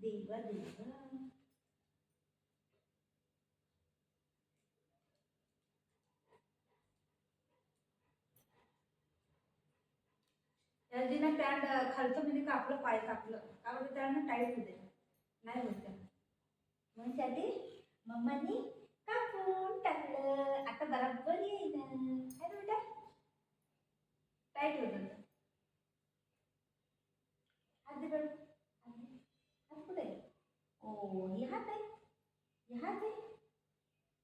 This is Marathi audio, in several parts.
देवा देवा. त्याला पॅन्ट खालचं म्हणजे कापलं, पाय कापलं का बरं, त्याला टाईट होते नाही होत म्हणून त्यासाठी मम्मानी कापून टाकलं. आता बराबर येईल ना बेटा, टाईट होत. हात दे बरं, हात कुठे? ओ हे हात आहे, हे हात आहे,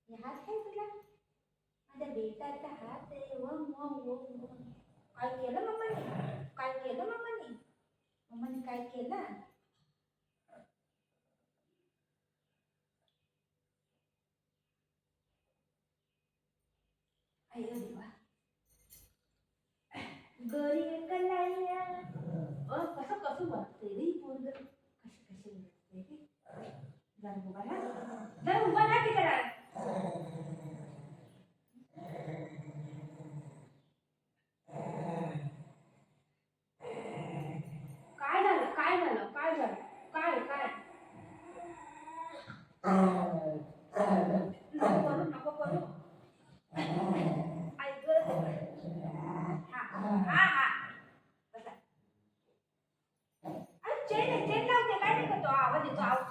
हे हात आहे तुला माझ्या बेटाचा हात आहे. वम वम वम वम. काय केलं मम्माने, काय केलं मम्माने, मम्माने काय केलं? अय्यो देवा. गरी कलाया कसं कसं वाटतंय रे पोरग, कशी कशी वाटतंय रे. जरा उभा राहा, जरा उभा राहा की जरा. काय झालं, काय झालं, काय झालं, काय काय नको करू, नको करू. ऐक हा हा हा बसा. अरे चेन आहे, चेन लावते काय नाही करतो, आवाज येतो, आवाज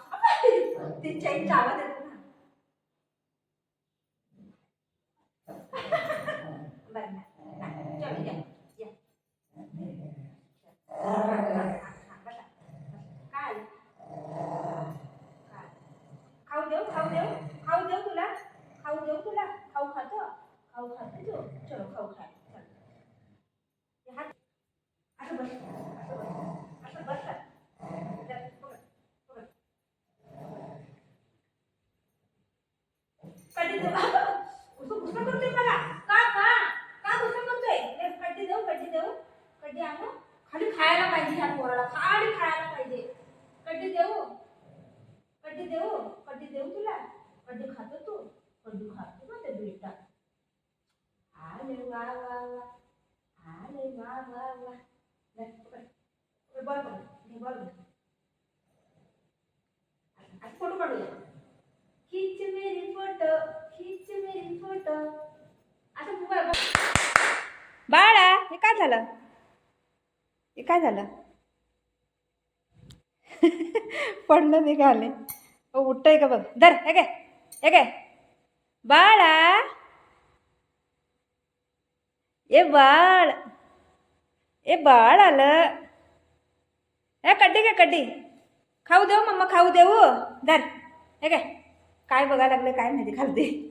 ते चेनचा आवाज येतो ना. बरं ना, चलो या या. बसा. काय काय खाऊ देऊ, खाऊ देऊ, खाऊ देऊ तुला, खाऊ देऊ तुला, खाऊ खातो, खाऊ खातो तू, चलो खाऊ खा. असं बस, असं बस, असं बस. कधी गुस्सा करतोय मला, का का का गुस्सा करतोय? कधी देऊ, कधी देऊ, कधी आणू? खाली खायला पाहिजे ह्या पोराला, खाली खायला पाहिजे. कधी देऊ, कधी देऊ, कधी देऊ तुला, कधी खातो तू, कधी खातो माझा बेटा. आले वा वा वा, आले वा वा वा. बॉल बॉल बॉल आज फोटो काढूया. खिच मेरी फोटो, खिच मेरी फोटो. असं बाळा, हे काय झालं, हे काय झालं? पडलं निघाले. उठतंय का बघ, धर हे काय, हे काय बाळा, ए बाळ, ए बाळ आलं. हे कड्डी काय, कड्डी खाऊ देऊ मम्मा, खाऊ देऊ, धर हे काय. काय बघायला लागलं काय माहिती खालती.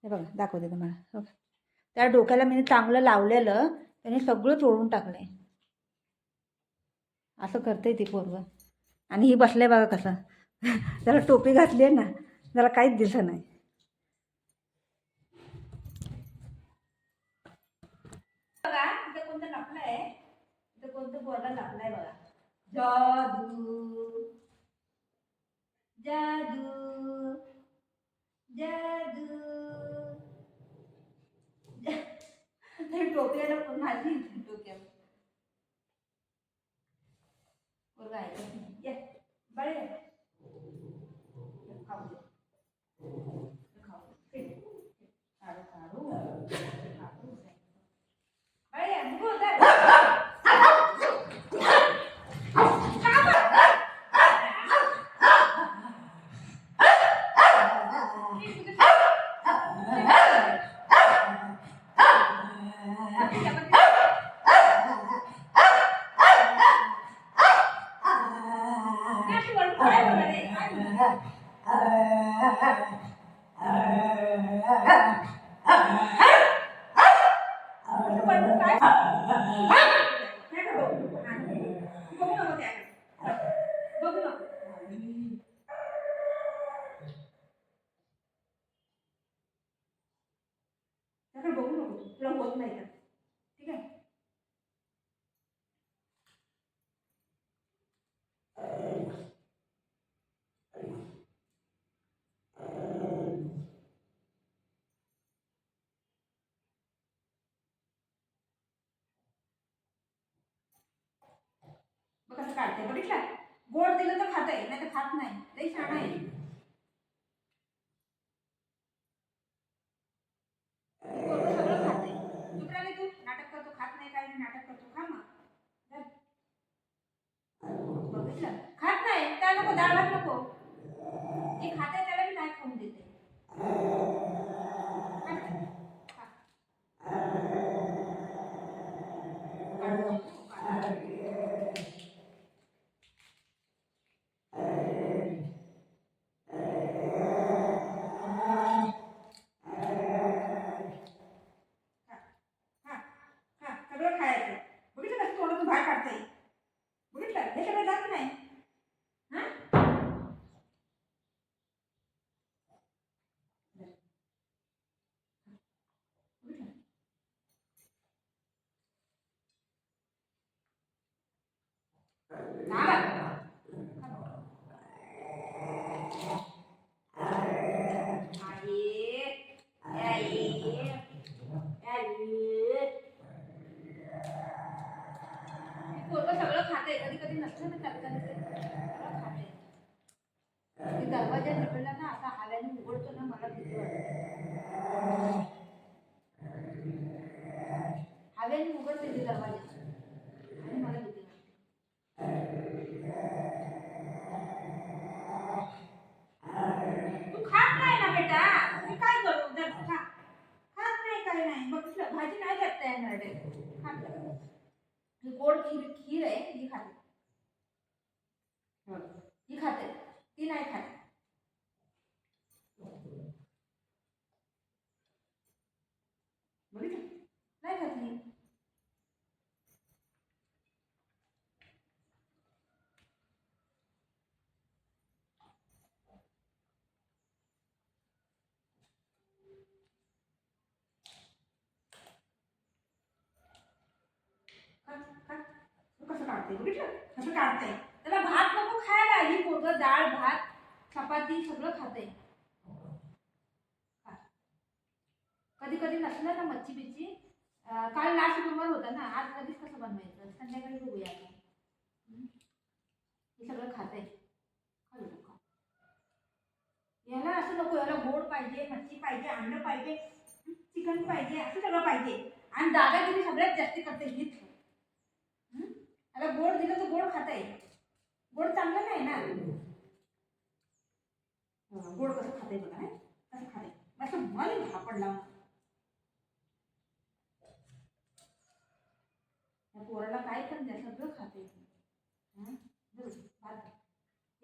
हे बघा दाखवते तुम्हाला. त्या डोक्याला मी चांगलं लावलेलं, त्याने सगळं चोळून टाकलंय. असं करते ती पोरगं. आणि ही बसले बघा कसं. जरा टोपी घातली आहे ना, जरा काहीच दिसत नाही. बघा इथे कोणतं लपलंय, इथे कोणतं पोरगा लपलाय बघा. जादू जादू जादू. टोपीला पण माझी डोक्यावर पोरगा आहे. बळे खाऊ दे, खाऊ दे, काढू काढू काढू. बळे मुगो दर होत नाही तर. ठीक आहे. बघ कसं काढते, बघितलं. गोड दिलं तर खात आहे, नाही तर खात नाही. लई छान आहे. पोरगं सगळं खाते. चुप राहिले तू. नाटक करतो, खात नाही काय नाही, नाटक करतो. खा मग. बघितलं, खात नाही त्याला नको, डाळ भात नको. जे खाते त्याला मी नाही खाऊन देते. खा. खा. काढू नको, काढू. खा. खा. खा. सगळं खायचं. बघितलं कसं तोंडातून बाहेर काढता येईल. बघितलं, हे सगळं जात नाही. हा. बघितलं. खा बघ. खा बघ. आई. आई. आई. पोरगं सगळं खाते. कधी कधी नसतं ना त्यात, कधी कधी सगळं खाते. ते दरवाजा निघाला ना असा हाव्याने उघडतो ना, मला भीती वाटते. हाव्याने उघडते ते दरवाजा आणि मला भीती वाटते. तू खात नाही ना बेटा, मी काय करू. जर खा. खात नाही काय नाही. बघितलं, भाजी नाही करता येणार रे. खात नाही. ही गोड खीर खीर आहे, ही खाते. ही खाते, ती नाही खात. बघितलं, नाही खात ही. खा. खा. तू कसं काढते, बघितलं कसं काढते. त्याला भात नको खायला. ही पोरगं डाळ भात चपाती सगळं खाते. कधी कधी नसलं ना मच्छी बिच्छी, काल लास्ट सोमवार होता ना, आज लगेच कसं बनवायचं, संध्याकाळी बघूया आपण. हे सगळं खाते. याला असं नको, याला गोड पाहिजे, मच्छी पाहिजे, अंड पाहिजे, चिकन पाहिजे, असं सगळं पाहिजे. आणि दादागिरी सगळ्यात जास्ती करते हीच. याला गोड दिलं तर गोड खाते. गोड चांगलं नाही ना. गोड कसं खाते बघा, नाही कसं खाते. असं मन झापडला. त्या पोराला काय पण द्या, सगळं खाते.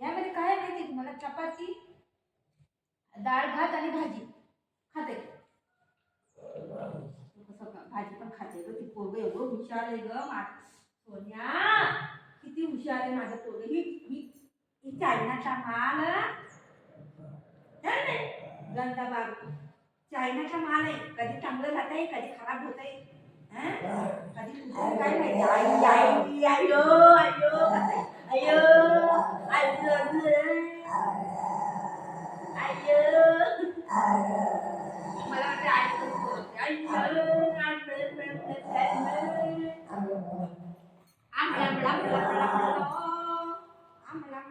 यामध्ये काय माहिती तुम्हाला, चपाती डाळ भात आणि भाजी खाते. भाजी पण खाते ग ती. पोरग एवढं हुशार आहे ग सोन्या, किती हुशार आहे माझं पोरग. ही चायनाचा माल. गंदा बाबू चायनाचा माल आहे. कधी चांगलं जात आहे, कधी खराब होत आहे. कधी काय माहिती. आई आई आयो आयो आयो आयो. मला वाटतं आई आमला